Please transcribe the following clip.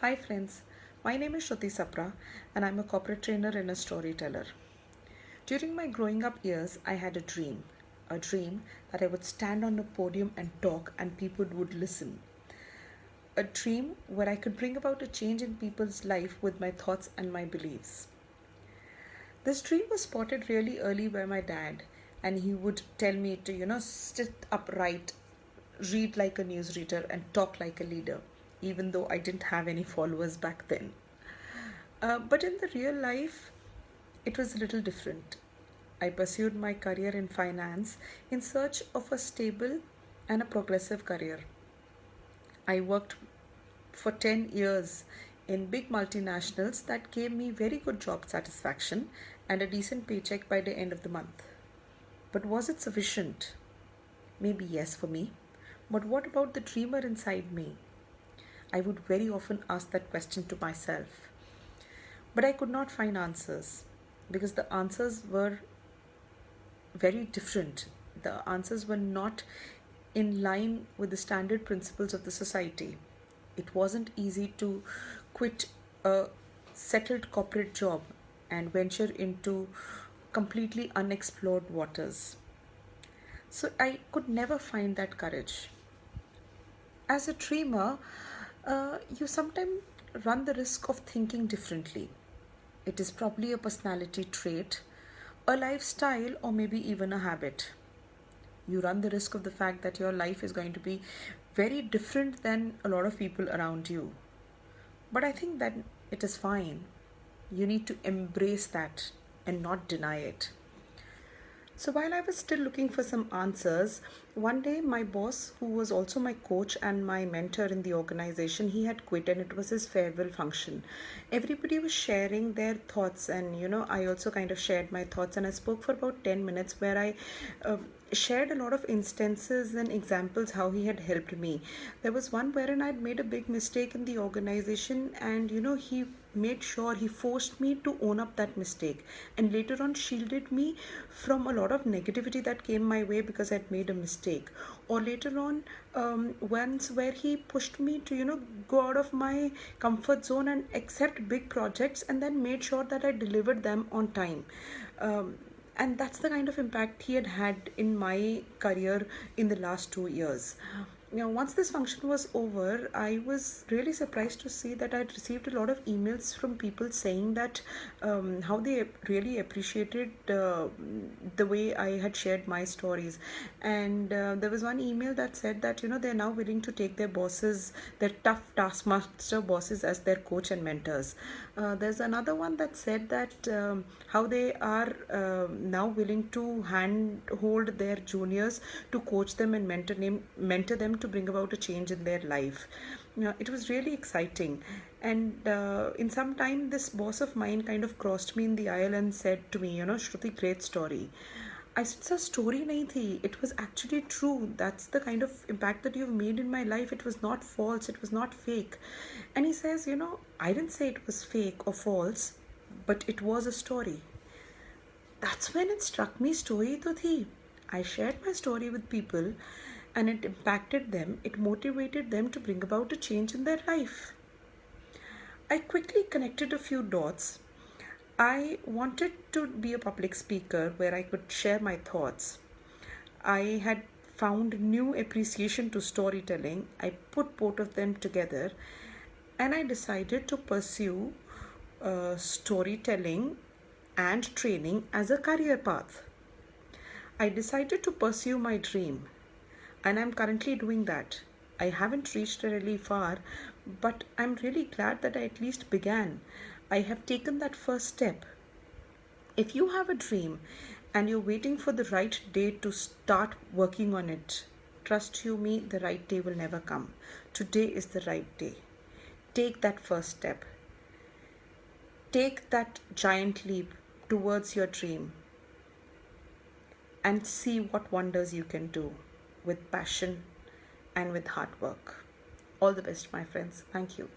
Hi friends, my name is Shruti Sapra and I'm a corporate trainer and a storyteller. During my growing up years, I had a dream that I would stand on a podium and talk and people would listen. A dream where I could bring about a change in people's life with my thoughts and my beliefs. This dream was spotted really early by my dad, and he would tell me to, sit upright, read like a newsreader, and talk like a leader, even though I didn't have any followers back then. But in the real life, it was a little different. I pursued my career in finance in search of a stable and a progressive career. I worked for 10 years in big multinationals that gave me very good job satisfaction and a decent paycheck by the end of the month. But was it sufficient? Maybe yes for me. But what about the dreamer inside me? I would very often ask that question to myself. But I could not find answers because the answers were very different. The answers were not in line with the standard principles of the society. It wasn't easy to quit a settled corporate job and venture into completely unexplored waters. So I could never find that courage. As a dreamer, you sometimes run the risk of thinking differently. It is probably a personality trait, a lifestyle, or maybe even a habit. You run the risk of the fact that your life is going to be very different than a lot of people around you. But I think that it is fine. You need to embrace that and not deny it. So while I was still looking for some answers, one day my boss, who was also my coach and my mentor in the organization, he had quit and it was his farewell function. Everybody was sharing their thoughts, and I also kind of shared my thoughts, and I spoke for about 10 minutes where I shared a lot of instances and examples how he had helped me. There was one wherein I'd made a big mistake in the organization, and he made sure he forced me to own up that mistake, and later on shielded me from a lot of negativity that came my way because I'd made a mistake. Or later on, once where he pushed me to go out of my comfort zone and accept big projects, and then made sure that I delivered them on time. And that's the kind of impact he had in my career in the last 2 years. Once this function was over, I was really surprised to see that I'd received a lot of emails from people saying that how they really appreciated the way I had shared my stories. And there was one email that said that they're now willing to take their bosses, their tough taskmaster bosses, as their coach and mentors. There's another one that said that how they are now willing to handhold their juniors, to coach them and mentor them to bring about a change in their life. It was really exciting. And in some time, this boss of mine kind of crossed me in the aisle and said to me, Shruti, great story. I said, sir, story nahi thi. It was actually true. That's the kind of impact that you've made in my life. It was not false. It was not fake. And he says, I didn't say it was fake or false, but it was a story. That's when it struck me, story to thi. I shared my story with people and it impacted them. It motivated them to bring about a change in their life. I quickly connected a few dots. I wanted to be a public speaker where I could share my thoughts. I had found new appreciation to storytelling. I put both of them together and I decided to pursue storytelling and training as a career path. I decided to pursue my dream, and I'm currently doing that. I haven't reached really far, but I'm really glad that I at least began. I have taken that first step. If you have a dream and you're waiting for the right day to start working on it, trust you me, the right day will never come. Today is the right day. Take that first step. Take that giant leap towards your dream and see what wonders you can do with passion and with hard work. All the best, my friends. Thank you.